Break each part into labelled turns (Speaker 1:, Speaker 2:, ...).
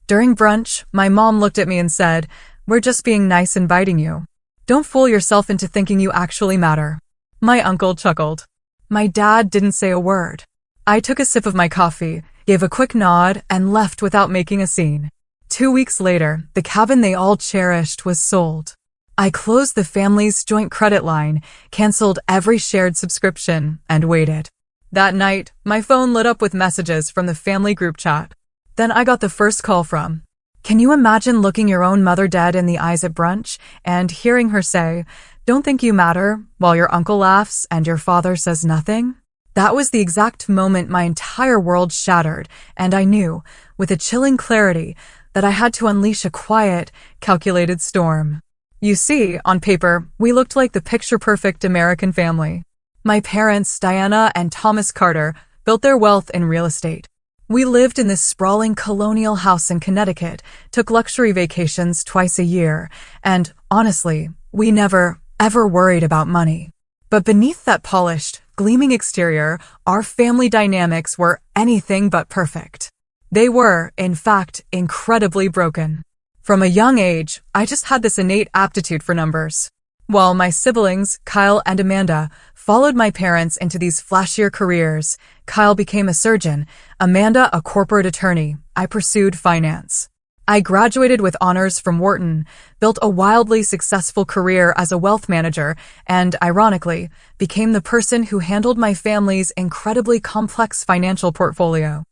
Speaker 1: During brunch, my mom looked at me and said, "We're just being nice inviting you. Don't fool yourself into thinking you actually matter." My uncle chuckled. My dad didn't say a word. I took a sip of my coffee, gave a quick nod, and left without making a scene. 2 weeks later, the cabin they all cherished was sold. I closed the family's joint credit line, canceled every shared subscription, and waited. That night, my phone lit up with messages from the family group chat. Then I got the first call from, "Can you imagine looking your own mother dead in the eyes at brunch and hearing her say, 'Don't think you matter,' while your uncle laughs and your father says nothing?" That was the exact moment my entire world shattered, and I knew, with a chilling clarity, that I had to unleash a quiet, calculated storm. You see, on paper, we looked like the picture-perfect American family. My parents, Diana and Thomas Carter, built their wealth in real estate. We lived in this sprawling colonial house in Connecticut, took luxury vacations twice a year, and, honestly, we never, ever worried about money. But beneath that polished, gleaming exterior, our family dynamics were anything but perfect. They were, in fact, incredibly broken. From a young age, I just had this innate aptitude for numbers. While my siblings, Kyle and Amanda, followed my parents into these flashier careers, Kyle became a surgeon, Amanda a corporate attorney, I pursued finance. I graduated with honors from Wharton, built a wildly successful career as a wealth manager, and, ironically, became the person who handled my family's incredibly complex financial portfolio.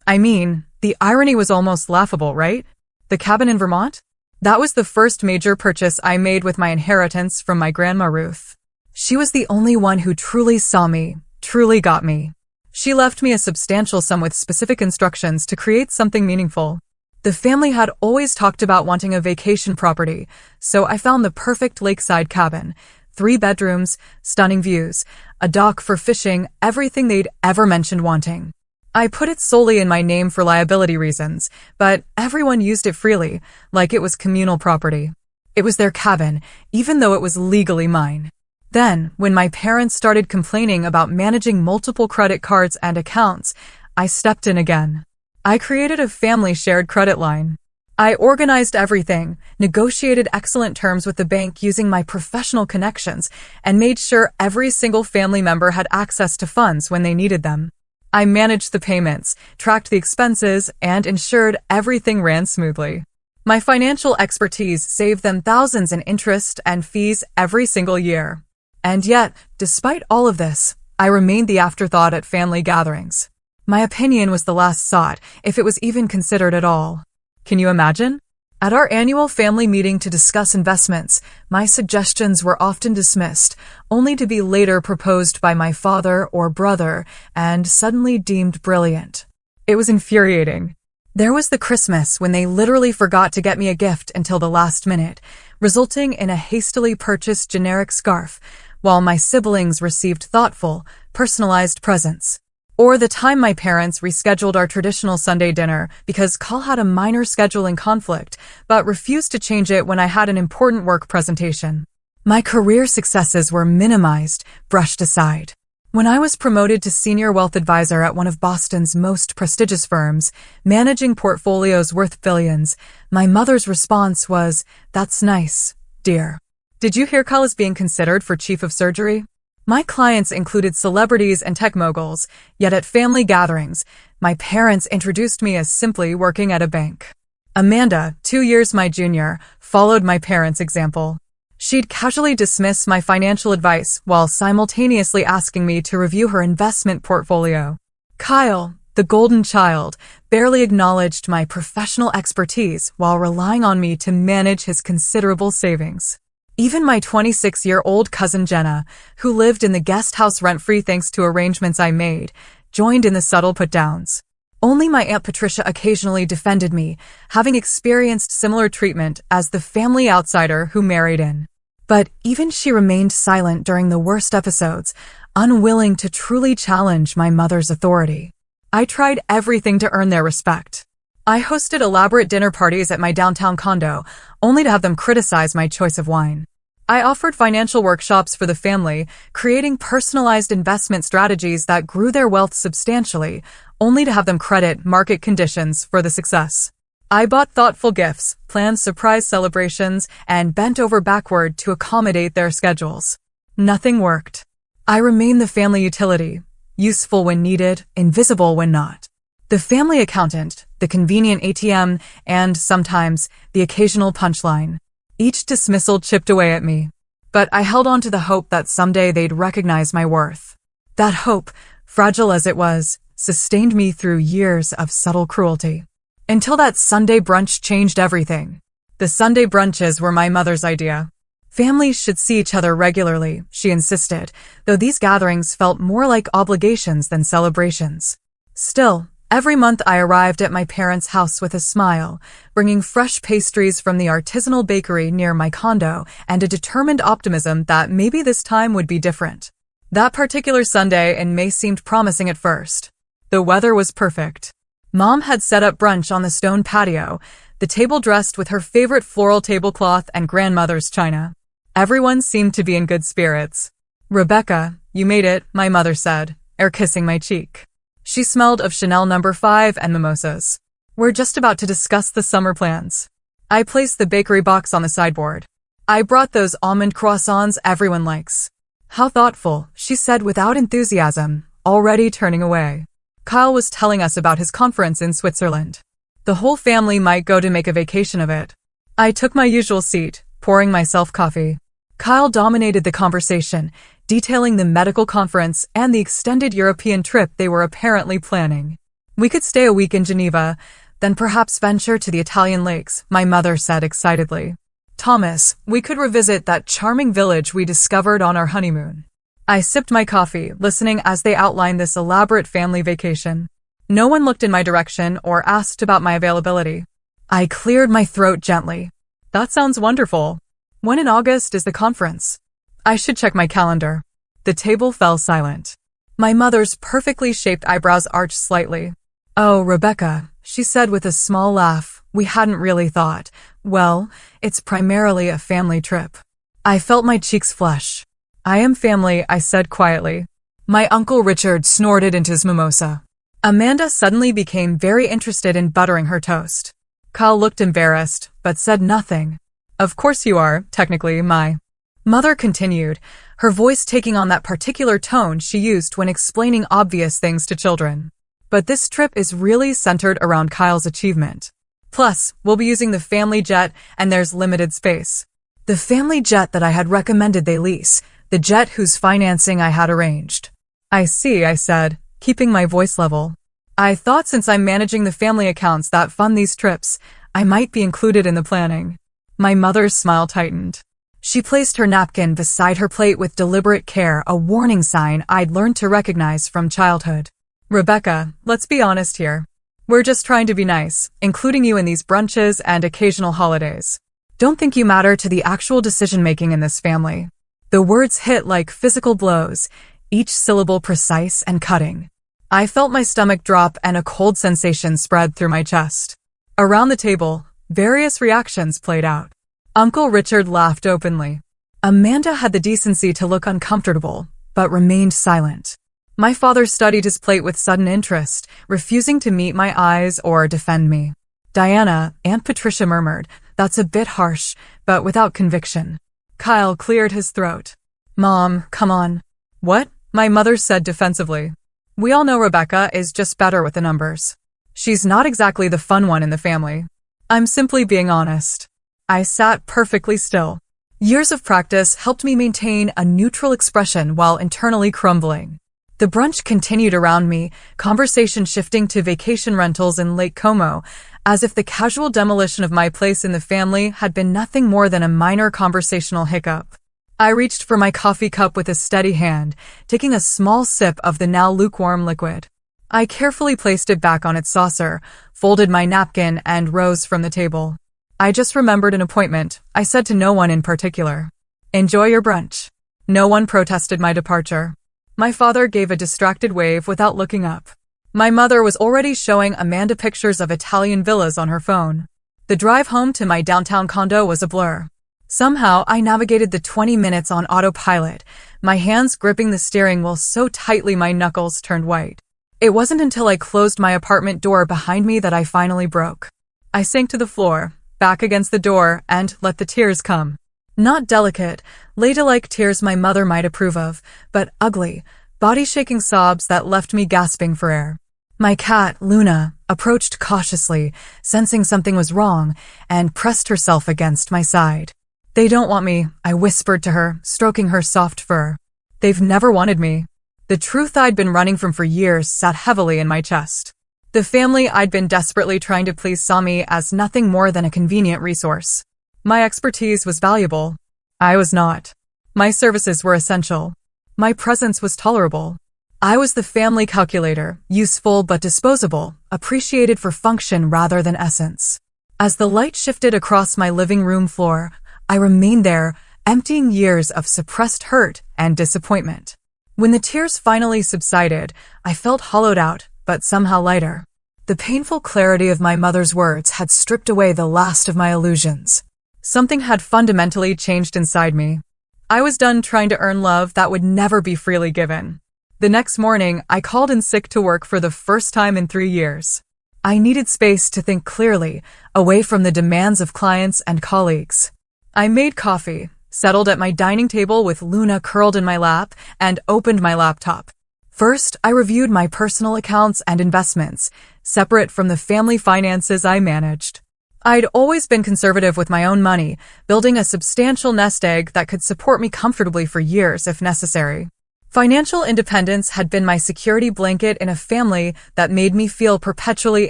Speaker 1: I mean, the irony was almost laughable, right? The cabin in Vermont? That was the first major purchase I made with my inheritance from my grandma Ruth. She was the only one who truly saw me, truly got me. She left me a substantial sum with specific instructions to create something meaningful. The family had always talked about wanting a vacation property, so I found the perfect lakeside cabin. 3 bedrooms, stunning views, a dock for fishing, everything they'd ever mentioned wanting. I put it solely in my name for liability reasons, but everyone used it freely, like it was communal property. It was their cabin, even though it was legally mine. Then, when my parents started complaining about managing multiple credit cards and accounts, I stepped in again. I created a family shared credit line. I organized everything, negotiated excellent terms with the bank using my professional connections, and made sure every single family member had access to funds when they needed them. I managed the payments, tracked the expenses, and ensured everything ran smoothly. My financial expertise saved them thousands in interest and fees every single year. And yet, despite all of this, I remained the afterthought at family gatherings. My opinion was the last sought, if it was even considered at all. Can you imagine? At our annual family meeting to discuss investments, my suggestions were often dismissed, only to be later proposed by my father or brother and suddenly deemed brilliant. It was infuriating. There was the Christmas when they literally forgot to get me a gift until the last minute, resulting in a hastily purchased generic scarf, while my siblings received thoughtful, personalized presents. Or the time my parents rescheduled our traditional Sunday dinner because Carl had a minor scheduling conflict, but refused to change it when I had an important work presentation. My career successes were minimized, brushed aside. When I was promoted to senior wealth advisor at one of Boston's most prestigious firms, managing portfolios worth billions, my mother's response was, "That's nice, dear. Did you hear Carl is being considered for chief of surgery?" My clients included celebrities and tech moguls, yet at family gatherings, my parents introduced me as simply working at a bank. Amanda, 2 years my junior, followed my parents' example. She'd casually dismiss my financial advice while simultaneously asking me to review her investment portfolio. Kyle, the golden child, barely acknowledged my professional expertise while relying on me to manage his considerable savings. Even my 26-year-old cousin Jenna, who lived in the guest house rent-free thanks to arrangements I made, joined in the subtle put-downs. Only my Aunt Patricia occasionally defended me, having experienced similar treatment as the family outsider who married in. But even she remained silent during the worst episodes, unwilling to truly challenge my mother's authority. I tried everything to earn their respect. I hosted elaborate dinner parties at my downtown condo, only to have them criticize my choice of wine. I offered financial workshops for the family, creating personalized investment strategies that grew their wealth substantially, only to have them credit market conditions for the success. I bought thoughtful gifts, planned surprise celebrations, and bent over backward to accommodate their schedules. Nothing worked. I remained the family utility, useful when needed, invisible when not. The family accountant, the convenient ATM, and, sometimes, the occasional punchline. Each dismissal chipped away at me. But I held on to the hope that someday they'd recognize my worth. That hope, fragile as it was, sustained me through years of subtle cruelty. Until that Sunday brunch changed everything. The Sunday brunches were my mother's idea. Families should see each other regularly, she insisted, though these gatherings felt more like obligations than celebrations. Still, every month I arrived at my parents' house with a smile, bringing fresh pastries from the artisanal bakery near my condo and a determined optimism that maybe this time would be different. That particular Sunday in May seemed promising at first. The weather was perfect. Mom had set up brunch on the stone patio, the table dressed with her favorite floral tablecloth and grandmother's china. Everyone seemed to be in good spirits. "Rebecca, you made it," my mother said, kissing my cheek. She smelled of Chanel No. 5 and mimosas. "We're just about to discuss the summer plans." I placed the bakery box on the sideboard. "I brought those almond croissants everyone likes." "How thoughtful," she said without enthusiasm, already turning away. Kyle was telling us about his conference in Switzerland. The whole family might go to make a vacation of it. I took my usual seat, pouring myself coffee. Kyle dominated the conversation, detailing the medical conference and the extended European trip they were apparently planning. "We could stay a week in Geneva, then perhaps venture to the Italian lakes," my mother said excitedly. "Thomas, we could revisit that charming village we discovered on our honeymoon." I sipped my coffee, listening as they outlined this elaborate family vacation. No one looked in my direction or asked about my availability. I cleared my throat gently. "That sounds wonderful. When in August is the conference?" "I should check my calendar." The table fell silent. My mother's perfectly shaped eyebrows arched slightly. "Oh, Rebecca," she said with a small laugh, "we hadn't really thought. Well, it's primarily a family trip." I felt my cheeks flush. "I am family," I said quietly. My Uncle Richard snorted into his mimosa. Amanda suddenly became very interested in buttering her toast. Kyle looked embarrassed, but said nothing. "Of course you are, technically, my mother continued, her voice taking on that particular tone she used when explaining obvious things to children. "But this trip is really centered around Kyle's achievement. Plus, we'll be using the family jet and there's limited space." The family jet that I had recommended they lease, the jet whose financing I had arranged. "I see," I said, keeping my voice level. "I thought since I'm managing the family accounts that fund these trips, I might be included in the planning." My mother's smile tightened. She placed her napkin beside her plate with deliberate care, a warning sign I'd learned to recognize from childhood. "Rebecca, let's be honest here. We're just trying to be nice, including you in these brunches and occasional holidays. Don't think you matter to the actual decision-making in this family." The words hit like physical blows, each syllable precise and cutting. I felt my stomach drop and a cold sensation spread through my chest. Around the table, various reactions played out. Uncle Richard laughed openly. Amanda had the decency to look uncomfortable, but remained silent. My father studied his plate with sudden interest, refusing to meet my eyes or defend me. Diana, Aunt Patricia murmured, "That's a bit harsh," but without conviction. Kyle cleared his throat. "Mom, come on." "What?" my mother said defensively. "We all know Rebecca is just better with the numbers. She's not exactly the fun one in the family. I'm simply being honest." I sat perfectly still. Years of practice helped me maintain a neutral expression while internally crumbling. The brunch continued around me, conversation shifting to vacation rentals in Lake Como, as if the casual demolition of my place in the family had been nothing more than a minor conversational hiccup. I reached for my coffee cup with a steady hand, taking a small sip of the now lukewarm liquid. I carefully placed it back on its saucer, folded my napkin, and rose from the table. "I just remembered an appointment," I said to no one in particular. "Enjoy your brunch." No one protested my departure. My father gave a distracted wave without looking up. My mother was already showing Amanda pictures of Italian villas on her phone. The drive home to my downtown condo was a blur. Somehow, I navigated the 20 minutes on autopilot, my hands gripping the steering wheel so tightly my knuckles turned white. It wasn't until I closed my apartment door behind me that I finally broke. I sank to the floor, back against the door, and let the tears come. Not delicate, ladylike tears my mother might approve of, but ugly, body-shaking sobs that left me gasping for air. My cat, Luna, approached cautiously, sensing something was wrong, and pressed herself against my side. "They don't want me," I whispered to her, stroking her soft fur. "They've never wanted me." The truth I'd been running from for years sat heavily in my chest. The family I'd been desperately trying to please saw me as nothing more than a convenient resource. My expertise was valuable. I was not. My services were essential. My presence was tolerable. I was the family calculator, useful but disposable, appreciated for function rather than essence. As the light shifted across my living room floor, I remained there, emptying years of suppressed hurt and disappointment. When the tears finally subsided, I felt hollowed out, but somehow lighter. The painful clarity of my mother's words had stripped away the last of my illusions. Something had fundamentally changed inside me. I was done trying to earn love that would never be freely given. The next morning, I called in sick to work for the first time in 3 years. I needed space to think clearly, away from the demands of clients and colleagues. I made coffee, settled at my dining table with Luna curled in my lap, and opened my laptop. First, I reviewed my personal accounts and investments, separate from the family finances I managed. I'd always been conservative with my own money, building a substantial nest egg that could support me comfortably for years if necessary. Financial independence had been my security blanket in a family that made me feel perpetually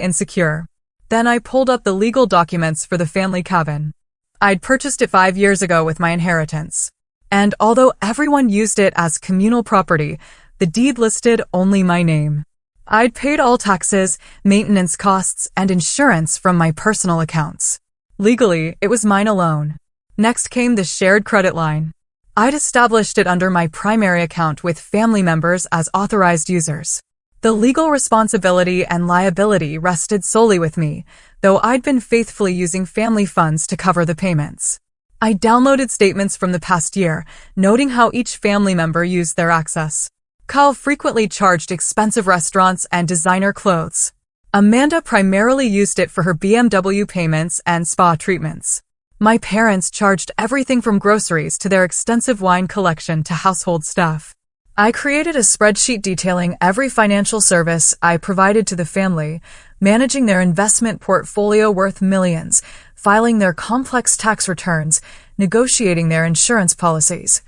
Speaker 1: insecure. Then I pulled up the legal documents for the family cabin. I'd purchased it 5 years ago with my inheritance. And although everyone used it as communal property, the deed listed only my name. I'd paid all taxes, maintenance costs, and insurance from my personal accounts. Legally, it was mine alone. Next came the shared credit line. I'd established it under my primary account with family members as authorized users. The legal responsibility and liability rested solely with me, though I'd been faithfully using family funds to cover the payments. I downloaded statements from the past year, noting how each family member used their access. Kyle frequently charged expensive restaurants and designer clothes. Amanda primarily used it for her BMW payments and spa treatments. My parents charged everything from groceries to their extensive wine collection to household stuff. I created a spreadsheet detailing every financial service I provided to the family, managing their investment portfolio worth millions, filing their complex tax returns, negotiating their insurance policies,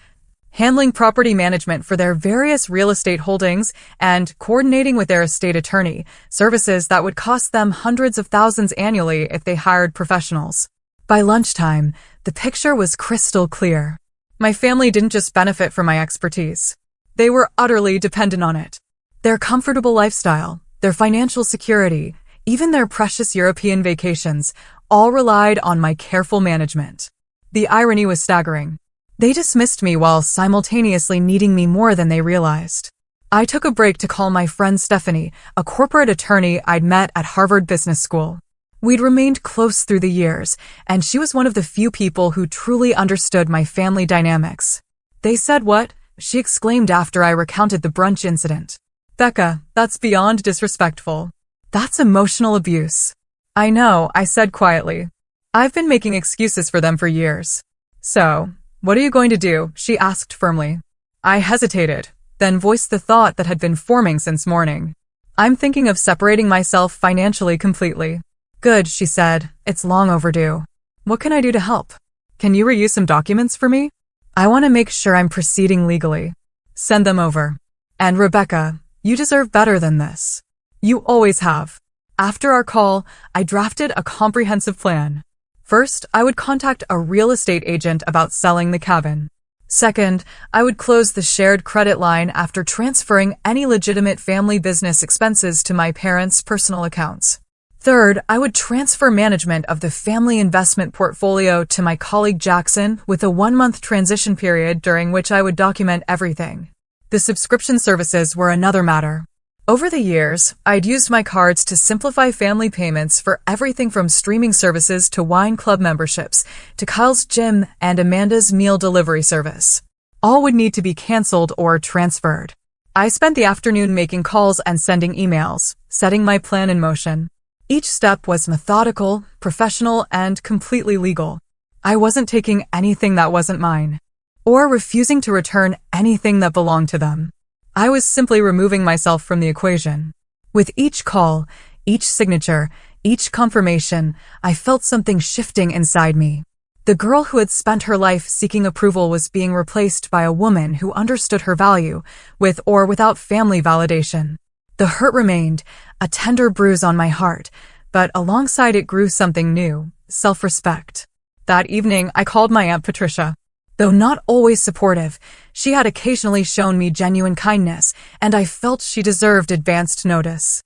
Speaker 1: handling property management for their various real estate holdings, and coordinating with their estate attorney, services that would cost them hundreds of thousands annually if they hired professionals. By lunchtime, the picture was crystal clear. My family didn't just benefit from my expertise. They were utterly dependent on it. Their comfortable lifestyle, their financial security, even their precious European vacations, all relied on my careful management. The irony was staggering. They dismissed me while simultaneously needing me more than they realized. I took a break to call my friend Stephanie, a corporate attorney I'd met at Harvard Business School. We'd remained close through the years, and she was one of the few people who truly understood my family dynamics. "They said what?" she exclaimed after I recounted the brunch incident. "Becca, that's beyond disrespectful. That's emotional abuse." "I know," I said quietly. "I've been making excuses for them for years." "So, what are you going to do?" she asked firmly. I hesitated, then voiced the thought that had been forming since morning. "I'm thinking of separating myself financially completely." "Good," she said. "It's long overdue. What can I do to help? Can you reuse some documents for me? I want to make sure I'm proceeding legally." "Send them over. And Rebecca, you deserve better than this. You always have." After our call, I drafted a comprehensive plan. First, I would contact a real estate agent about selling the cabin. Second, I would close the shared credit line after transferring any legitimate family business expenses to my parents' personal accounts. Third, I would transfer management of the family investment portfolio to my colleague Jackson with a 1-month transition period during which I would document everything. The subscription services were another matter. Over the years, I'd used my cards to simplify family payments for everything from streaming services to wine club memberships to Kyle's gym and Amanda's meal delivery service. All would need to be canceled or transferred. I spent the afternoon making calls and sending emails, setting my plan in motion. Each step was methodical, professional, and completely legal. I wasn't taking anything that wasn't mine, or refusing to return anything that belonged to them. I was simply removing myself from the equation. With each call, each signature, each confirmation, I felt something shifting inside me. The girl who had spent her life seeking approval was being replaced by a woman who understood her value, with or without family validation. The hurt remained, a tender bruise on my heart, but alongside it grew something new, self-respect. That evening, I called my Aunt Patricia. Though not always supportive, she had occasionally shown me genuine kindness, and I felt she deserved advanced notice.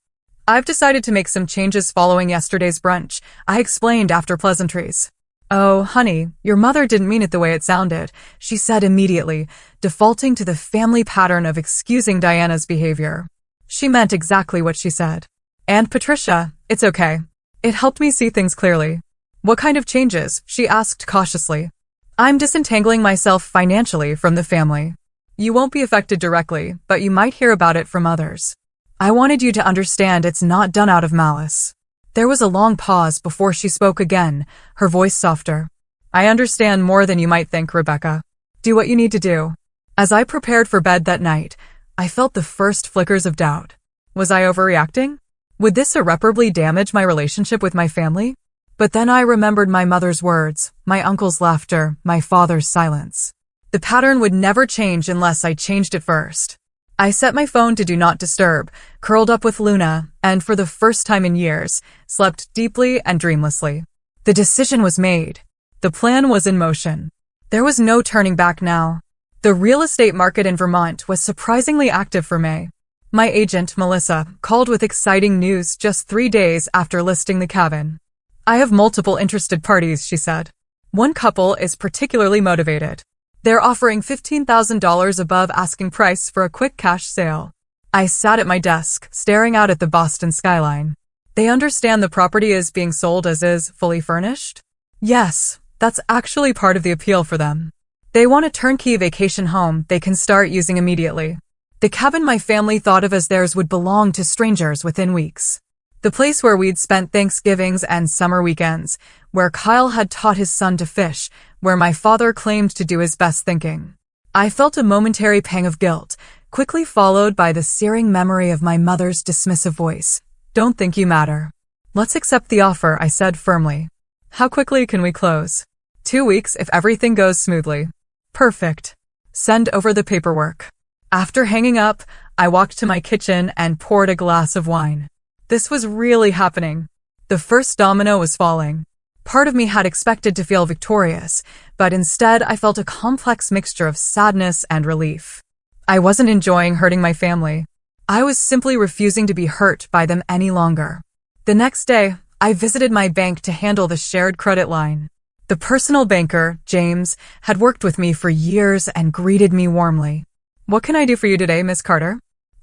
Speaker 1: "I've decided to make some changes following yesterday's brunch," I explained after pleasantries. "Oh, honey, your mother didn't mean it the way it sounded," she said immediately, defaulting to the family pattern of excusing Diana's behavior. She meant exactly what she said. "Aunt Patricia, it's okay. It helped me see things clearly." "What kind of changes?" she asked cautiously. "I'm disentangling myself financially from the family. You won't be affected directly, but you might hear about it from others. I wanted you to understand it's not done out of malice." There was a long pause before she spoke again, her voice softer. "I understand more than you might think, Rebecca. Do what you need to do." As I prepared for bed that night, I felt the first flickers of doubt. Was I overreacting? Would this irreparably damage my relationship with my family? But then I remembered my mother's words, my uncle's laughter, my father's silence. The pattern would never change unless I changed it first. I set my phone to Do Not Disturb, curled up with Luna, and for the first time in years, slept deeply and dreamlessly. The decision was made. The plan was in motion. There was no turning back now. The real estate market in Vermont was surprisingly active for May. My agent, Melissa, called with exciting news just 3 days after listing the cabin. "I have multiple interested parties," she said. "One couple is particularly motivated. They're offering $15,000 above asking price for a quick cash sale." I sat at my desk, staring out at the Boston skyline. "They understand the property is being sold as is, fully furnished?" "Yes, that's actually part of the appeal for them. They want a turnkey vacation home they can start using immediately. The cabin my family thought of as theirs would belong to strangers within weeks. The place where we'd spent Thanksgivings and summer weekends, where Kyle had taught his son to fish, where my father claimed to do his best thinking." I felt a momentary pang of guilt, quickly followed by the searing memory of my mother's dismissive voice. "Don't think you matter." "Let's accept the offer," I said firmly. "How quickly can we close?" 2 weeks if everything goes smoothly." "Perfect. Send over the paperwork." After hanging up, I walked to my kitchen and poured a glass of wine. This was really happening. The first domino was falling. Part of me had expected to feel victorious, but instead I felt a complex mixture of sadness and relief. I wasn't enjoying hurting my family. I was simply refusing to be hurt by them any longer. The next day, I visited my bank to handle the shared credit line. The personal banker, James, had worked with me for years and greeted me warmly. "What can I do for you today, Miss Carter?"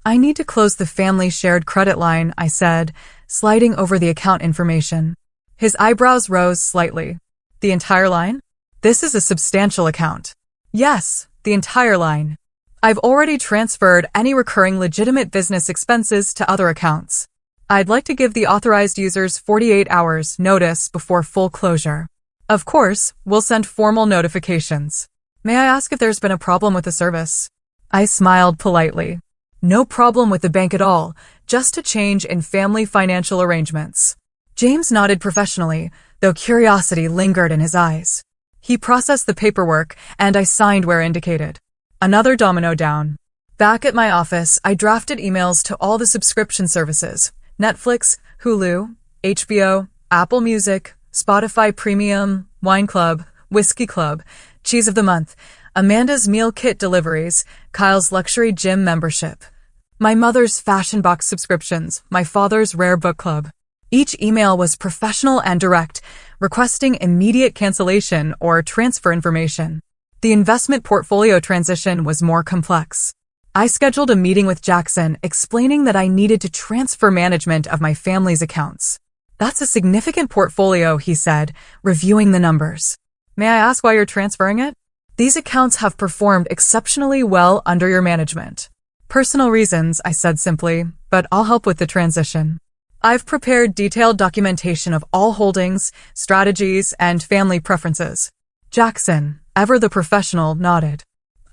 Speaker 1: "I need to close the family shared credit line," I said, sliding over the account information. His eyebrows rose slightly. "The entire line? This is a substantial account." "Yes, the entire line. I've already transferred any recurring legitimate business expenses to other accounts. I'd like to give the authorized users 48 hours notice before full closure. Of course, we'll send formal notifications. May I ask if there's been a problem with the service?" I smiled politely. No problem with the bank at all, just a change in family financial arrangements. James nodded professionally, though curiosity lingered in his eyes. He processed the paperwork, and I signed where indicated. Another domino down. Back at my office, I drafted emails to all the subscription services: Netflix, Hulu, HBO, Apple Music, Spotify Premium, Wine Club, Whiskey Club, Cheese of the Month, Amanda's meal kit deliveries, Kyle's luxury gym membership, my mother's fashion box subscriptions, my father's rare book club. Each email was professional and direct, requesting immediate cancellation or transfer information. The investment portfolio transition was more complex. I scheduled a meeting with Jackson, explaining that I needed to transfer management of my family's accounts. "That's a significant portfolio," he said, reviewing the numbers. "May I ask why you're transferring it?" "These accounts have performed exceptionally well under your management." "Personal reasons," I said simply, "but I'll help with the transition." I've prepared detailed documentation of all holdings, strategies, and family preferences. Jackson, ever the professional, nodded.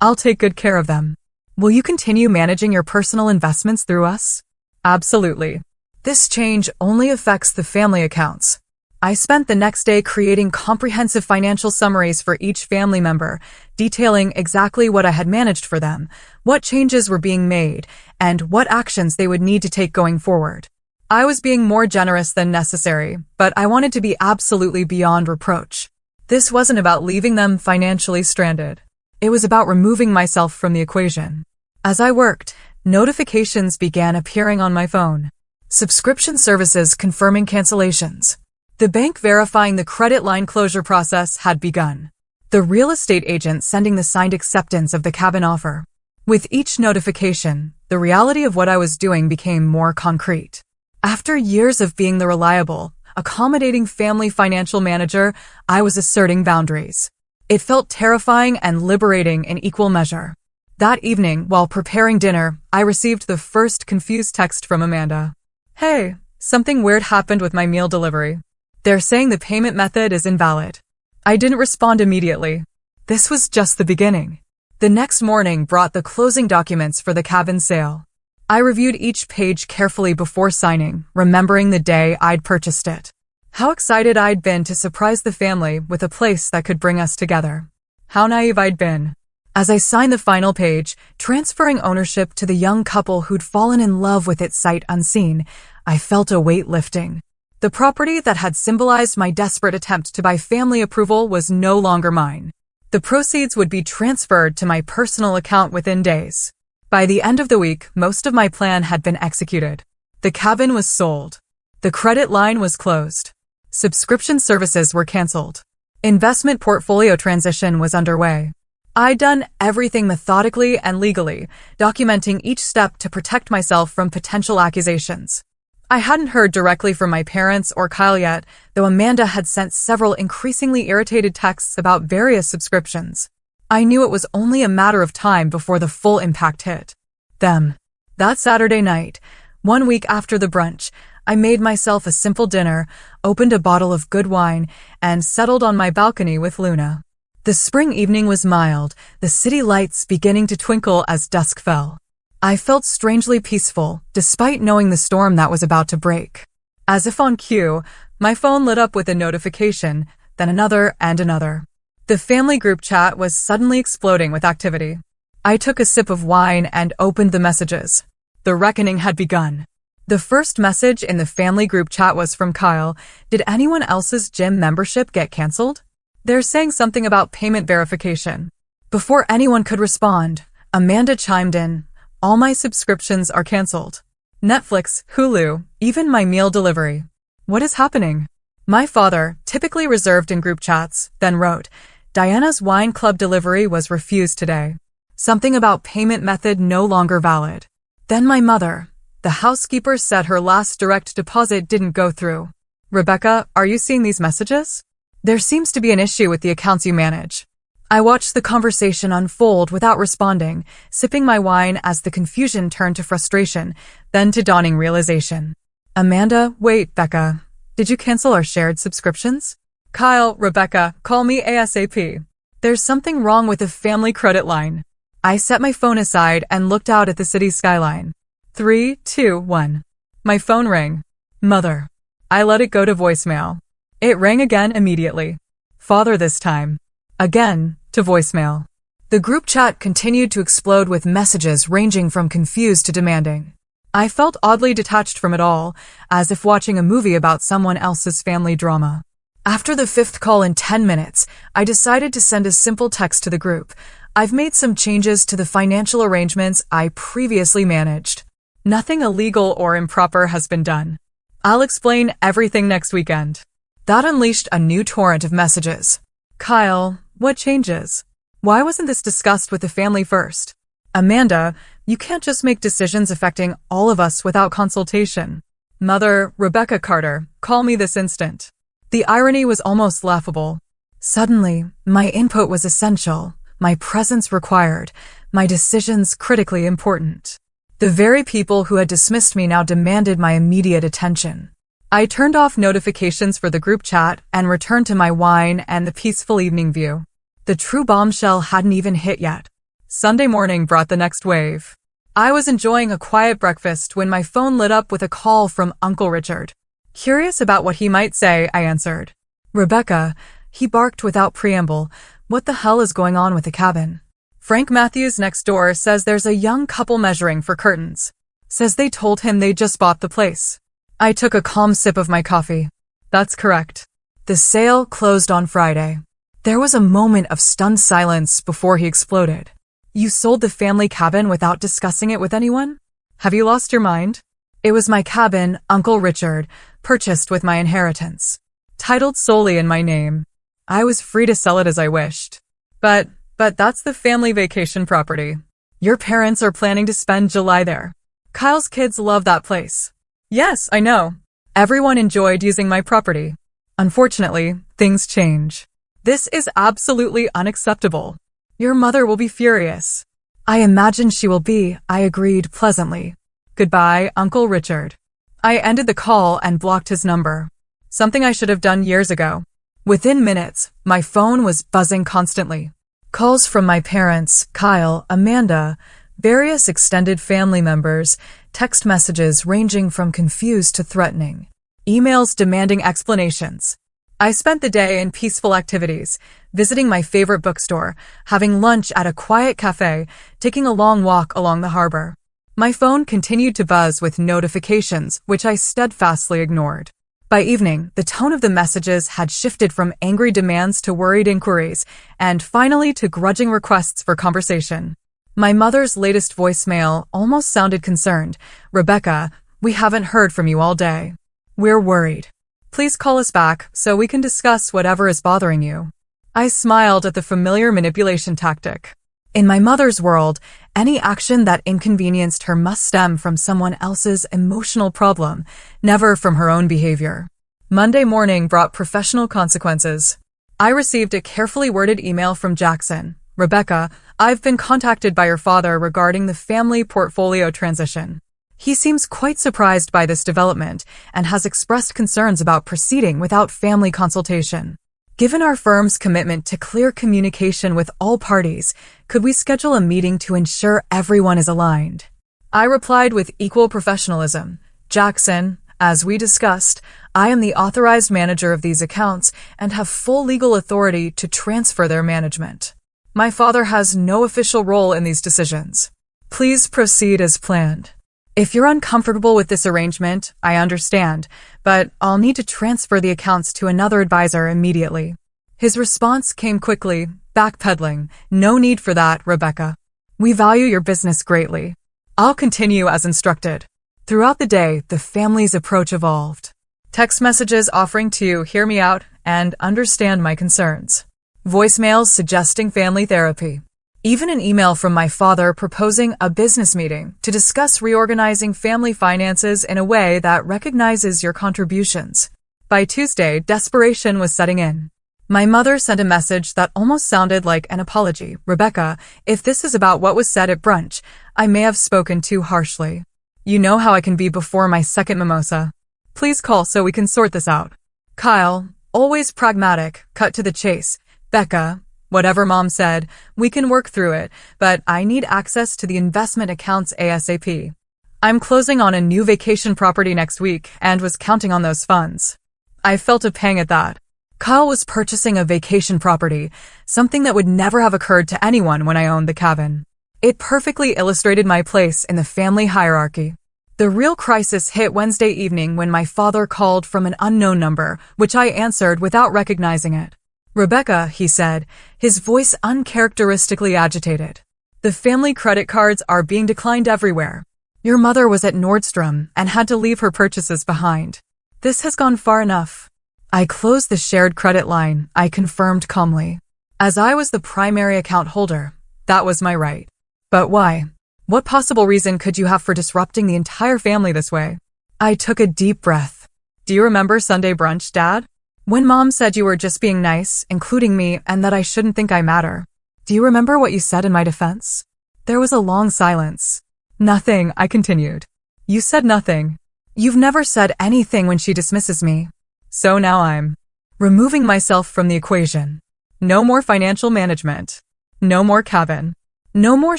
Speaker 1: I'll take good care of them. Will you continue managing your personal investments through us? Absolutely. This change only affects the family accounts. I spent the next day creating comprehensive financial summaries for each family member, detailing exactly what I had managed for them, what changes were being made, and what actions they would need to take going forward. I was being more generous than necessary, but I wanted to be absolutely beyond reproach. This wasn't about leaving them financially stranded. It was about removing myself from the equation. As I worked, notifications began appearing on my phone. Subscription services confirming cancellations. The bank verifying the credit line closure process had begun. The real estate agent sending the signed acceptance of the cabin offer. With each notification, the reality of what I was doing became more concrete. After years of being the reliable, accommodating family financial manager, I was asserting boundaries. It felt terrifying and liberating in equal measure. That evening, while preparing dinner, I received the first confused text from Amanda. Hey, something weird happened with my meal delivery. They're saying the payment method is invalid. I didn't respond immediately. This was just the beginning. The next morning brought the closing documents for the cabin sale. I reviewed each page carefully before signing, remembering the day I'd purchased it. How excited I'd been to surprise the family with a place that could bring us together. How naive I'd been. As I signed the final page, transferring ownership to the young couple who'd fallen in love with it sight unseen, I felt a weight lifting. The property that had symbolized my desperate attempt to buy family approval was no longer mine. The proceeds would be transferred to my personal account within days. By the end of the week, most of my plan had been executed. The cabin was sold. The credit line was closed. Subscription services were canceled. Investment portfolio transition was underway. I'd done everything methodically and legally, documenting each step to protect myself from potential accusations. I hadn't heard directly from my parents or Kyle yet, though Amanda had sent several increasingly irritated texts about various subscriptions. I knew it was only a matter of time before the full impact hit. Them. That Saturday night, 1 week after the brunch, I made myself a simple dinner, opened a bottle of good wine, and settled on my balcony with Luna. The spring evening was mild, the city lights beginning to twinkle as dusk fell. I felt strangely peaceful, despite knowing the storm that was about to break. As if on cue, my phone lit up with a notification, then another and another. The family group chat was suddenly exploding with activity. I took a sip of wine and opened the messages. The reckoning had begun. The first message in the family group chat was from Kyle. Did anyone else's gym membership get canceled? They're saying something about payment verification. Before anyone could respond, Amanda chimed in. All my subscriptions are canceled. Netflix, Hulu, even my meal delivery. What is happening? My father, typically reserved in group chats, then wrote, Diana's wine club delivery was refused today. Something about payment method no longer valid. Then my mother. The housekeeper said her last direct deposit didn't go through. Rebecca, are you seeing these messages? There seems to be an issue with the accounts you manage. I watched the conversation unfold without responding, sipping my wine as the confusion turned to frustration, then to dawning realization. Amanda, wait, Becca. Did you cancel our shared subscriptions? Kyle, Rebecca, call me ASAP. There's something wrong with the family credit line. I set my phone aside and looked out at the city skyline. 3, 2, 1. My phone rang. Mother. I let it go to voicemail. It rang again immediately. Father this time. Again, to voicemail. The group chat continued to explode with messages ranging from confused to demanding. I felt oddly detached from it all, as if watching a movie about someone else's family drama. After the 5th call in 10 minutes, I decided to send a simple text to the group. I've made some changes to the financial arrangements I previously managed. Nothing illegal or improper has been done. I'll explain everything next weekend. That unleashed a new torrent of messages. Kyle, what changes? Why wasn't this discussed with the family first? Amanda, you can't just make decisions affecting all of us without consultation. Mother, Rebecca Carter, call me this instant. The irony was almost laughable. Suddenly, my input was essential, my presence required, my decisions critically important. The very people who had dismissed me now demanded my immediate attention. I turned off notifications for the group chat and returned to my wine and the peaceful evening view. The true bombshell hadn't even hit yet. Sunday morning brought the next wave. I was enjoying a quiet breakfast when my phone lit up with a call from Uncle Richard. Curious about what he might say, I answered. Rebecca, he barked without preamble, what the hell is going on with the cabin? Frank Matthews next door says there's a young couple measuring for curtains. Says they told him they just bought the place. I took a calm sip of my coffee. That's correct. The sale closed on Friday. There was a moment of stunned silence before he exploded. You sold the family cabin without discussing it with anyone? Have you lost your mind? It was my cabin, Uncle Richard, purchased with my inheritance. Titled solely in my name. I was free to sell it as I wished. But that's the family vacation property. Your parents are planning to spend July there. Kyle's kids love that place. Yes, I know. Everyone enjoyed using my property. Unfortunately, things change. This is absolutely unacceptable. Your mother will be furious. I imagine she will be, I agreed pleasantly. Goodbye, Uncle Richard. I ended the call and blocked his number. Something I should have done years ago. Within minutes, my phone was buzzing constantly. Calls from my parents, Kyle, Amanda, various extended family members, text messages ranging from confused to threatening, emails demanding explanations. I spent the day in peaceful activities, visiting my favorite bookstore, having lunch at a quiet cafe, taking a long walk along the harbor. My phone continued to buzz with notifications, which I steadfastly ignored. By evening, the tone of the messages had shifted from angry demands to worried inquiries, and finally to grudging requests for conversation. My mother's latest voicemail almost sounded concerned. Rebecca, we haven't heard from you all day. We're worried. Please call us back so we can discuss whatever is bothering you. I smiled at the familiar manipulation tactic. In my mother's world, any action that inconvenienced her must stem from someone else's emotional problem, never from her own behavior. Monday morning brought professional consequences. I received a carefully worded email from Jackson. Rebecca, I've been contacted by your father regarding the family portfolio transition. He seems quite surprised by this development and has expressed concerns about proceeding without family consultation. Given our firm's commitment to clear communication with all parties, could we schedule a meeting to ensure everyone is aligned? I replied with equal professionalism. Jackson, as we discussed, I am the authorized manager of these accounts and have full legal authority to transfer their management. My father has no official role in these decisions. Please proceed as planned. If you're uncomfortable with this arrangement, I understand, but I'll need to transfer the accounts to another advisor immediately. His response came quickly, backpedaling. No need for that, Rebecca. We value your business greatly. I'll continue as instructed. Throughout the day, the family's approach evolved. Text messages offering to hear me out and understand my concerns. Voicemails suggesting family therapy. Even an email from my father proposing a business meeting to discuss reorganizing family finances in a way that recognizes your contributions. By Tuesday, desperation was setting in. My mother sent a message that almost sounded like an apology. Rebecca, if this is about what was said at brunch, I may have spoken too harshly. You know how I can be before my second mimosa. Please call so we can sort this out. Kyle, always pragmatic, cut to the chase. Becca, whatever Mom said, we can work through it, but I need access to the investment accounts ASAP. I'm closing on a new vacation property next week and was counting on those funds. I felt a pang at that. Kyle was purchasing a vacation property, something that would never have occurred to anyone when I owned the cabin. It perfectly illustrated my place in the family hierarchy. The real crisis hit Wednesday evening when my father called from an unknown number, which I answered without recognizing it. Rebecca, he said, his voice uncharacteristically agitated. The family credit cards are being declined everywhere. Your mother was at Nordstrom and had to leave her purchases behind. This has gone far enough. I closed the shared credit line, I confirmed calmly. As I was the primary account holder, that was my right. But why? What possible reason could you have for disrupting the entire family this way? I took a deep breath. Do you remember Sunday brunch, Dad? When Mom said you were just being nice, including me, and that I shouldn't think I matter. Do you remember what you said in my defense? There was a long silence. Nothing, I continued. You said nothing. You've never said anything when she dismisses me. So now I'm removing myself from the equation. No more financial management. No more cabin. No more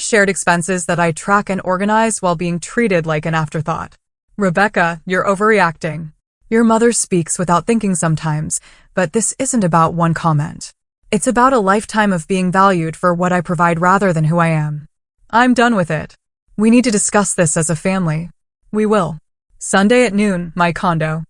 Speaker 1: shared expenses that I track and organize while being treated like an afterthought. Rebecca, you're overreacting. Your mother speaks without thinking sometimes, but this isn't about one comment. It's about a lifetime of being valued for what I provide rather than who I am. I'm done with it. We need to discuss this as a family. We will. Sunday at noon, my condo.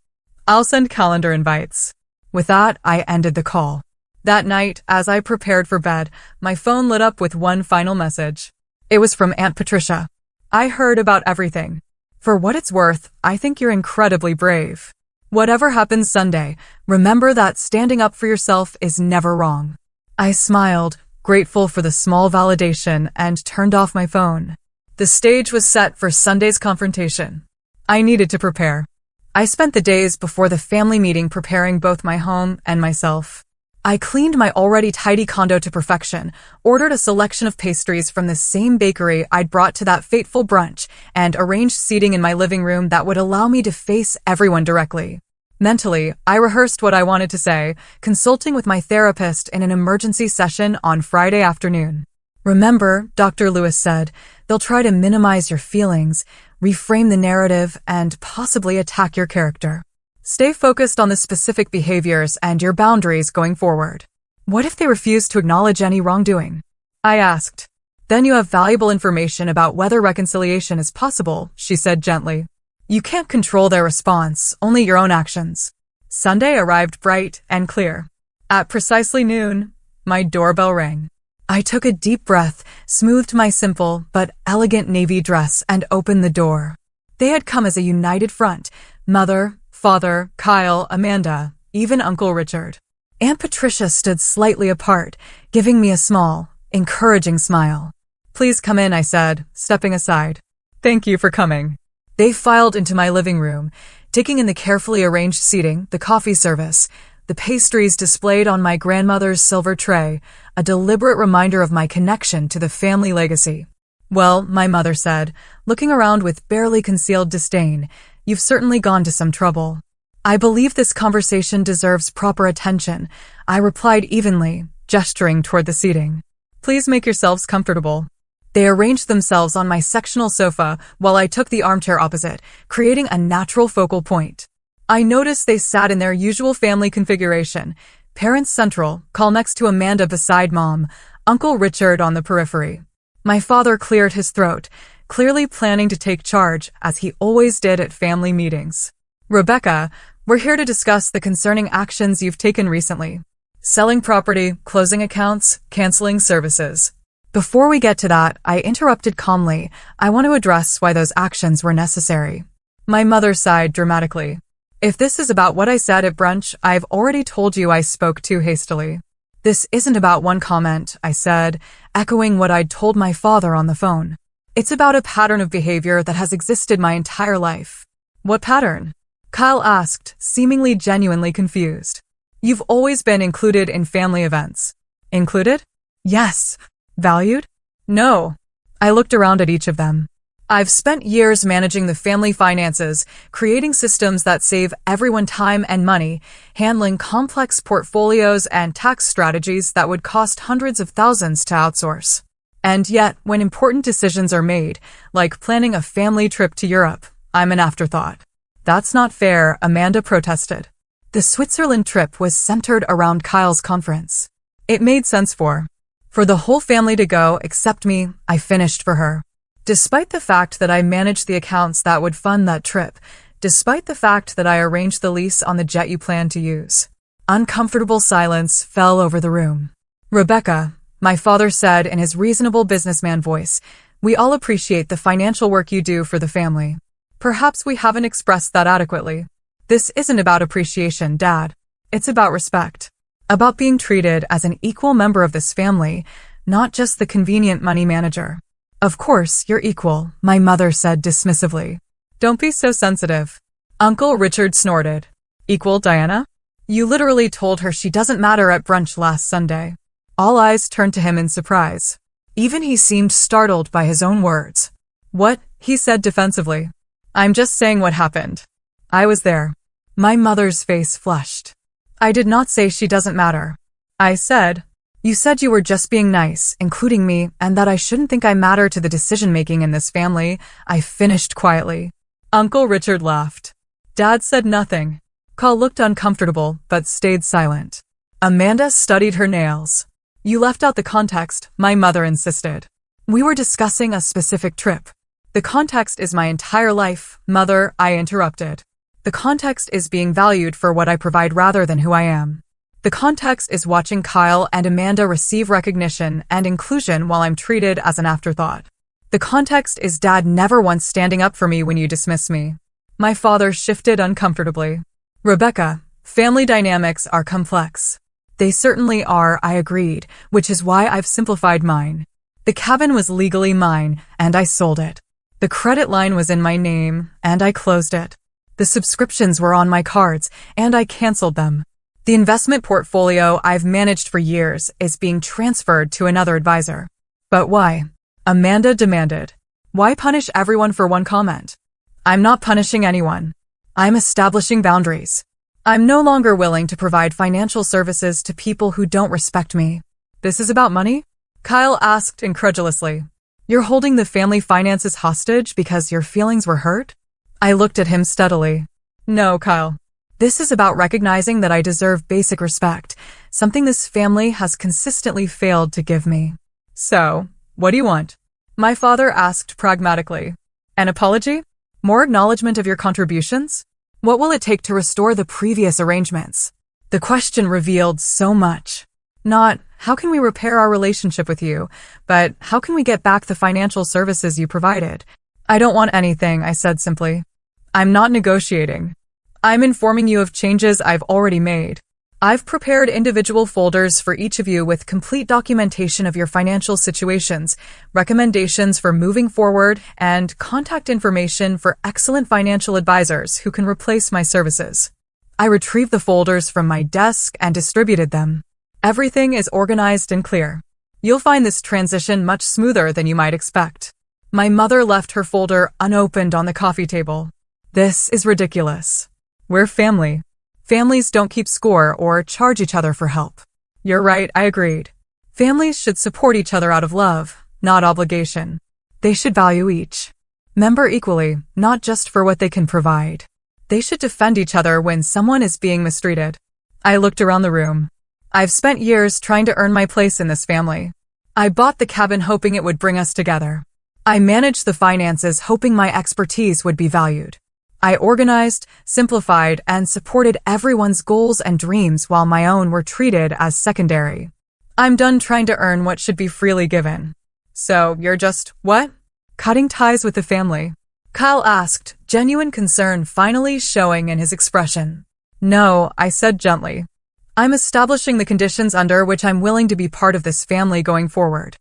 Speaker 1: I'll send calendar invites. With that, I ended the call. That night, as I prepared for bed, my phone lit up with one final message. It was from Aunt Patricia. I heard about everything. For what it's worth, I think you're incredibly brave. Whatever happens Sunday, remember that standing up for yourself is never wrong. I smiled, grateful for the small validation, and turned off my phone. The stage was set for Sunday's confrontation. I needed to prepare. I spent the days before the family meeting preparing both my home and myself. I cleaned my already tidy condo to perfection, ordered a selection of pastries from the same bakery I'd brought to that fateful brunch, and arranged seating in my living room that would allow me to face everyone directly. Mentally, I rehearsed what I wanted to say, consulting with my therapist in an emergency session on Friday afternoon. Remember, Dr. Lewis said, they'll try to minimize your feelings, reframe the narrative, and possibly attack your character. Stay focused on the specific behaviors and your boundaries going forward. What if they refuse to acknowledge any wrongdoing? I asked. Then you have valuable information about whether reconciliation is possible, she said gently. You can't control their response, only your own actions. Sunday arrived bright and clear. At precisely noon, my doorbell rang. I took a deep breath, smoothed my simple but elegant navy dress, and opened the door. They had come as a united front, mother, father, Kyle, Amanda, even Uncle Richard. Aunt Patricia stood slightly apart, giving me a small, encouraging smile. Please come in, I said, stepping aside. Thank you for coming. They filed into my living room, taking in the carefully arranged seating, the coffee service, the pastries displayed on my grandmother's silver tray, a deliberate reminder of my connection to the family legacy. Well, my mother said, looking around with barely concealed disdain, you've certainly gone to some trouble. I believe this conversation deserves proper attention, I replied evenly, gesturing toward the seating. Please make yourselves comfortable. They arranged themselves on my sectional sofa while I took the armchair opposite, creating a natural focal point. I noticed they sat in their usual family configuration, parents central, Kyle next to Amanda beside Mom, Uncle Richard on the periphery. My father cleared his throat, clearly planning to take charge, as he always did at family meetings. Rebecca, we're here to discuss the concerning actions you've taken recently. Selling property, closing accounts, canceling services. Before we get to that, I interrupted calmly. I want to address why those actions were necessary. My mother sighed dramatically. If this is about what I said at brunch, I've already told you I spoke too hastily. This isn't about one comment, I said, echoing what I'd told my father on the phone. It's about a pattern of behavior that has existed my entire life. What pattern? Kyle asked, seemingly genuinely confused. You've always been included in family events. Included? Yes. Valued? No. I looked around at each of them. I've spent years managing the family finances, creating systems that save everyone time and money, handling complex portfolios and tax strategies that would cost hundreds of thousands to outsource. And yet, when important decisions are made, like planning a family trip to Europe, I'm an afterthought. That's not fair, Amanda protested. The Switzerland trip was centered around Kyle's conference. It made sense for the whole family to go except me. I finished for her. Despite the fact that I managed the accounts that would fund that trip, despite the fact that I arranged the lease on the jet you planned to use. Uncomfortable silence fell over the room. Rebecca, my father said in his reasonable businessman voice, we all appreciate the financial work you do for the family. Perhaps we haven't expressed that adequately. This isn't about appreciation, Dad. It's about respect. About being treated as an equal member of this family, not just the convenient money manager. Of course, you're equal, my mother said dismissively. Don't be so sensitive. Uncle Richard snorted. Equal, Diana? You literally told her she doesn't matter at brunch last Sunday. All eyes turned to him in surprise. Even he seemed startled by his own words. What? he said defensively. I'm just saying what happened. I was there. My mother's face flushed. I did not say she doesn't matter. I said, you said you were just being nice, including me, and that I shouldn't think I matter to the decision-making in this family. I finished quietly. Uncle Richard laughed. Dad said nothing. Kyle looked uncomfortable, but stayed silent. Amanda studied her nails. You left out the context, my mother insisted. We were discussing a specific trip. The context is my entire life, Mother, I interrupted. The context is being valued for what I provide rather than who I am. The context is watching Kyle and Amanda receive recognition and inclusion while I'm treated as an afterthought. The context is Dad never once standing up for me when you dismiss me. My father shifted uncomfortably. Rebecca, family dynamics are complex. They certainly are, I agreed, which is why I've simplified mine. The cabin was legally mine, and I sold it. The credit line was in my name, and I closed it. The subscriptions were on my cards, and I canceled them. The investment portfolio I've managed for years is being transferred to another advisor. But why? Amanda demanded. Why punish everyone for one comment? I'm not punishing anyone. I'm establishing boundaries. I'm no longer willing to provide financial services to people who don't respect me. This is about money? Kyle asked incredulously. You're holding the family finances hostage because your feelings were hurt? I looked at him steadily. No, Kyle. This is about recognizing that I deserve basic respect, something this family has consistently failed to give me. So, what do you want? My father asked pragmatically. An apology? More acknowledgement of your contributions? What will it take to restore the previous arrangements? The question revealed so much. Not, how can we repair our relationship with you, but how can we get back the financial services you provided? I don't want anything, I said simply. I'm not negotiating. I'm informing you of changes I've already made. I've prepared individual folders for each of you with complete documentation of your financial situations, recommendations for moving forward, and contact information for excellent financial advisors who can replace my services. I retrieved the folders from my desk and distributed them. Everything is organized and clear. You'll find this transition much smoother than you might expect. My mother left her folder unopened on the coffee table. This is ridiculous. We're family. Families don't keep score or charge each other for help. You're right, I agreed. Families should support each other out of love, not obligation. They should value each member equally, not just for what they can provide. They should defend each other when someone is being mistreated. I looked around the room. I've spent years trying to earn my place in this family. I bought the cabin hoping it would bring us together. I managed the finances hoping my expertise would be valued. I organized, simplified, and supported everyone's goals and dreams while my own were treated as secondary. I'm done trying to earn what should be freely given. So, you're just, what? Cutting ties with the family? Kyle asked, genuine concern finally showing in his expression. No, I said gently. I'm establishing the conditions under which I'm willing to be part of this family going forward.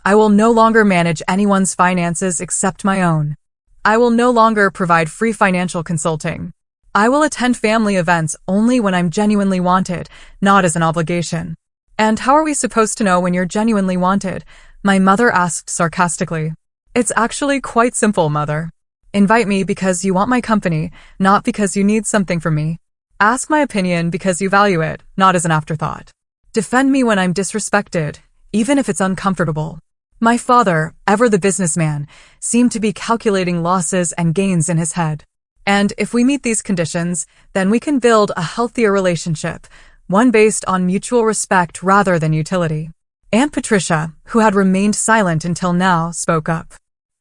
Speaker 1: I will no longer manage anyone's finances except my own. I will no longer provide free financial consulting. I will attend family events only when I'm genuinely wanted, not as an obligation. And how are we supposed to know when you're genuinely wanted? My mother asked sarcastically. It's actually quite simple, Mother. Invite me because you want my company, not because you need something from me. Ask my opinion because you value it, not as an afterthought. Defend me when I'm disrespected, even if it's uncomfortable. My father, ever the businessman, seemed to be calculating losses and gains in his head. And if we meet these conditions, then we can build a healthier relationship, one based on mutual respect rather than utility. Aunt Patricia, who had remained silent until now, spoke up.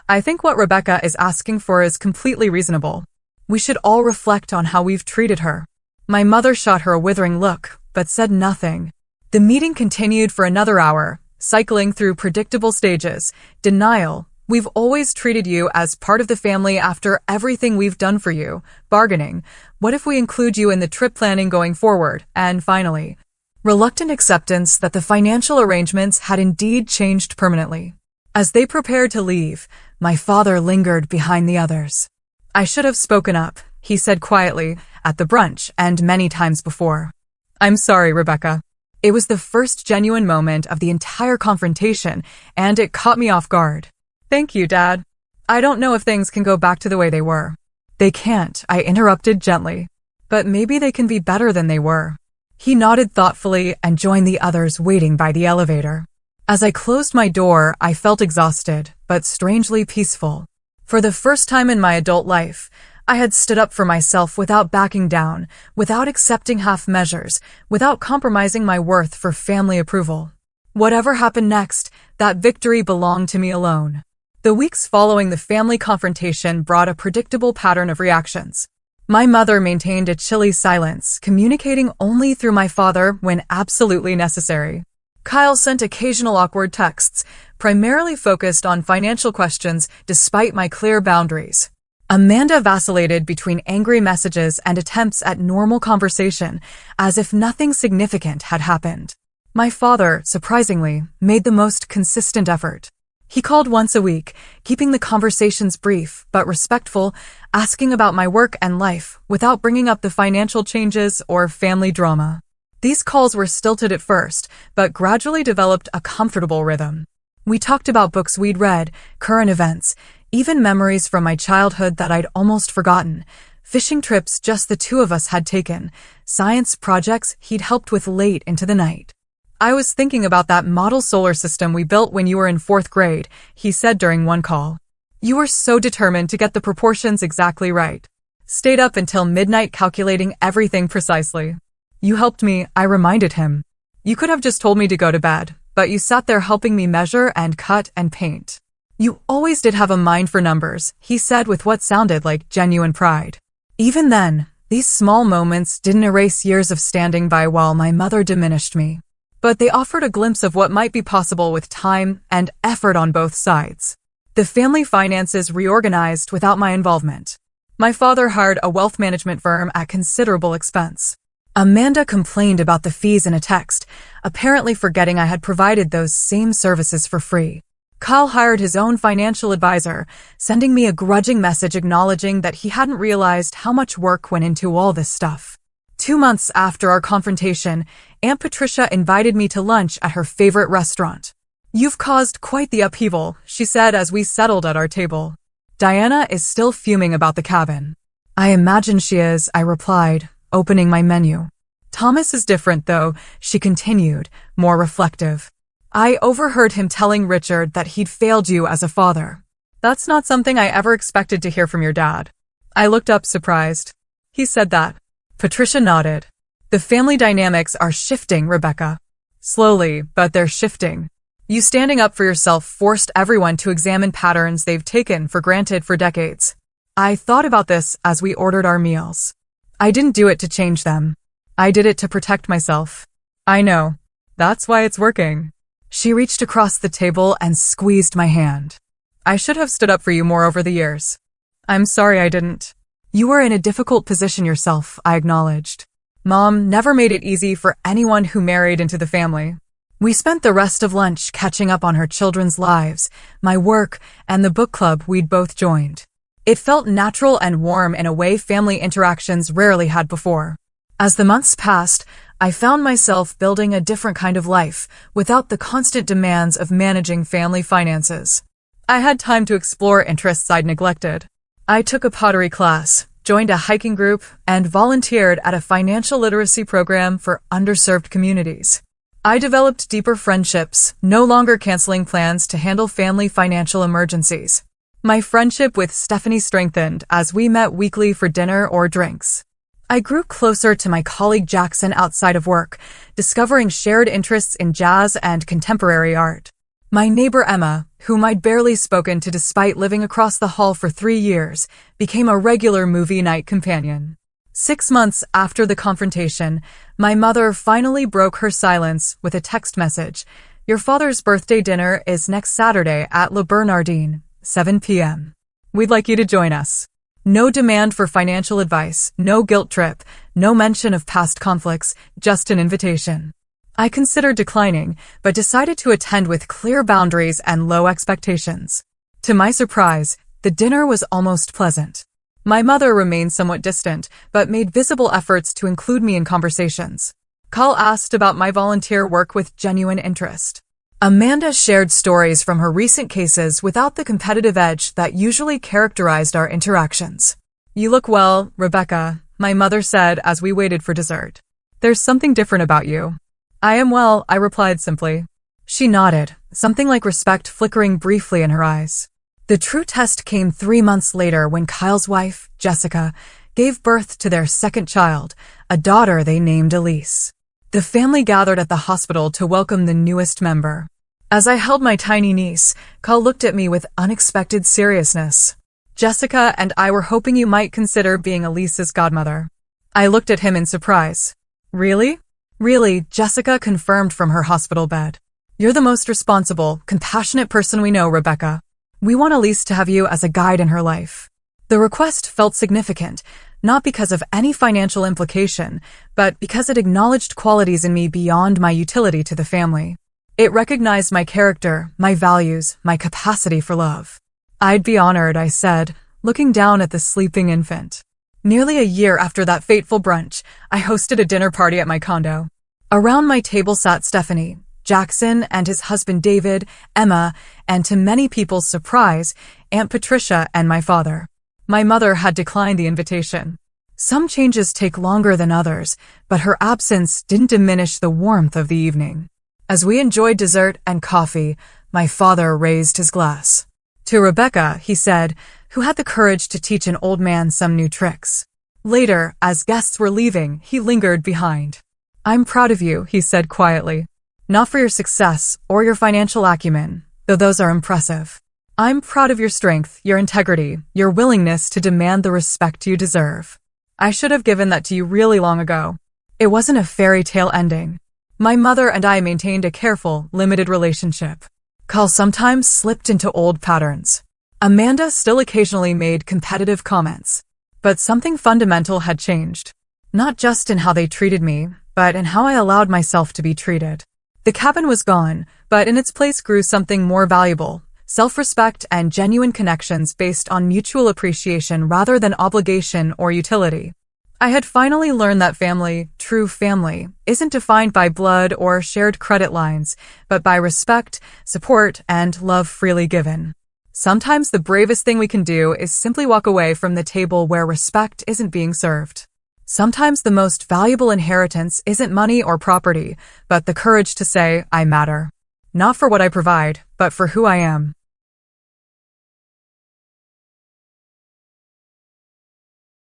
Speaker 1: I think what Rebecca is asking for is completely reasonable. We should all reflect on how we've treated her. My mother shot her a withering look, but said nothing. The meeting continued for another hour, cycling through predictable stages. Denial. We've always treated you as part of the family after everything we've done for you. Bargaining. What if we include you in the trip planning going forward? And finally, reluctant acceptance that the financial arrangements had indeed changed permanently. As they prepared to leave, my father lingered behind the others. I should have spoken up, he said quietly, at the brunch and many times before. I'm sorry, Rebecca. It was the first genuine moment of the entire confrontation, and it caught me off guard. Thank you, Dad. I don't know if things can go back to the way they were. They can't, I interrupted gently. But maybe they can be better than they were. He nodded thoughtfully and joined the others waiting by the elevator. As I closed my door, I felt exhausted, but strangely peaceful. For the first time in my adult life, I had stood up for myself without backing down, without accepting half measures, without compromising my worth for family approval. Whatever happened next, that victory belonged to me alone. The weeks following the family confrontation brought a predictable pattern of reactions. My mother maintained a chilly silence, communicating only through my father when absolutely necessary. Kyle sent occasional awkward texts, primarily focused on financial questions despite my clear boundaries. Amanda vacillated between angry messages and attempts at normal conversation, as if nothing significant had happened. My father, surprisingly, made the most consistent effort. He called once a week, keeping the conversations brief but respectful, asking about my work and life without bringing up the financial changes or family drama. These calls were stilted at first, but gradually developed a comfortable rhythm. We talked about books we'd read, current events, even memories from my childhood that I'd almost forgotten, fishing trips just the two of us had taken, science projects he'd helped with late into the night. I was thinking about that model solar system we built when you were in 4th grade, he said during one call. You were so determined to get the proportions exactly right. Stayed up until midnight calculating everything precisely. You helped me, I reminded him. You could have just told me to go to bed, but you sat there helping me measure and cut and paint. You always did have a mind for numbers, he said with what sounded like genuine pride. Even then, these small moments didn't erase years of standing by while my mother diminished me. But they offered a glimpse of what might be possible with time and effort on both sides. The family finances reorganized without my involvement. My father hired a wealth management firm at considerable expense. Amanda complained about the fees in a text, apparently forgetting I had provided those same services for free. Kyle hired his own financial advisor, sending me a grudging message acknowledging that he hadn't realized how much work went into all this stuff. 2 months after our confrontation, Aunt Patricia invited me to lunch at her favorite restaurant. You've caused quite the upheaval, she said as we settled at our table. Diana is still fuming about the cabin. I imagine she is, I replied, opening my menu. Thomas is different, though, she continued, more reflective. I overheard him telling Richard that he'd failed you as a father. That's not something I ever expected to hear from your dad. I looked up surprised. He said that. Patricia nodded. The family dynamics are shifting, Rebecca. Slowly, but they're shifting. You standing up for yourself forced everyone to examine patterns they've taken for granted for decades. I thought about this as we ordered our meals. I didn't do it to change them. I did it to protect myself. I know. That's why it's working. She reached across the table and squeezed my hand. I should have stood up for you more over the years. I'm sorry I didn't. You were in a difficult position yourself, I acknowledged. Mom never made it easy for anyone who married into the family. We spent the rest of lunch catching up on her children's lives, my work, and the book club we'd both joined. It felt natural and warm in a way family interactions rarely had before. As the months passed, I found myself building a different kind of life without the constant demands of managing family finances. I had time to explore interests I'd neglected. I took a pottery class, joined a hiking group, and volunteered at a financial literacy program for underserved communities. I developed deeper friendships, no longer canceling plans to handle family financial emergencies. My friendship with Stephanie strengthened as we met weekly for dinner or drinks. I grew closer to my colleague Jackson outside of work, discovering shared interests in jazz and contemporary art. My neighbor Emma, whom I'd barely spoken to despite living across the hall for 3 years, became a regular movie night companion. 6 months after the confrontation, my mother finally broke her silence with a text message. Your father's birthday dinner is next Saturday at Le Bernardin, 7 p.m. We'd like you to join us. No demand for financial advice, no guilt trip, no mention of past conflicts, just an invitation. I considered declining, but decided to attend with clear boundaries and low expectations. To my surprise, the dinner was almost pleasant. My mother remained somewhat distant, but made visible efforts to include me in conversations. Kyle asked about my volunteer work with genuine interest. Amanda shared stories from her recent cases without the competitive edge that usually characterized our interactions. "You look well, Rebecca," my mother said as we waited for dessert. "There's something different about you." "I am well," I replied simply. She nodded, something like respect flickering briefly in her eyes. The true test came 3 months later when Kyle's wife, Jessica, gave birth to their second child, a daughter they named Elise. The family gathered at the hospital to welcome the newest member. As I held my tiny niece, Kyle looked at me with unexpected seriousness. "Jessica and I were hoping you might consider being Elise's godmother." I looked at him in surprise. "Really?" "Really," Jessica confirmed from her hospital bed. "You're the most responsible, compassionate person we know, Rebecca. We want Elise to have you as a guide in her life." The request felt significant, not because of any financial implication, but because it acknowledged qualities in me beyond my utility to the family. It recognized my character, my values, my capacity for love. "I'd be honored," I said, looking down at the sleeping infant. Nearly a year after that fateful brunch, I hosted a dinner party at my condo. Around my table sat Stephanie, Jackson and his husband David, Emma, and to many people's surprise, Aunt Patricia and my father. My mother had declined the invitation. Some changes take longer than others, but her absence didn't diminish the warmth of the evening. As we enjoyed dessert and coffee, my father raised his glass. "To Rebecca," he said, who had the courage to teach an old man some new tricks. Later, as guests were leaving, he lingered behind. "I'm proud of you," he said quietly. "Not for your success or your financial acumen, though those are impressive. I'm proud of your strength, your integrity, your willingness to demand the respect you deserve. I should have given that to you really long ago." It wasn't a fairy tale ending. My mother and I maintained a careful, limited relationship. Kyle sometimes slipped into old patterns. Amanda still occasionally made competitive comments. But something fundamental had changed. Not just in how they treated me, but in how I allowed myself to be treated. The cabin was gone, but in its place grew something more valuable: self-respect and genuine connections based on mutual appreciation rather than obligation or utility. I had finally learned that family, true family, isn't defined by blood or shared credit lines, but by respect, support, and love freely given. Sometimes the bravest thing we can do is simply walk away from the table where respect isn't being served. Sometimes the most valuable inheritance isn't money or property, but the courage to say, "I matter." Not for what I provide, but for who I am.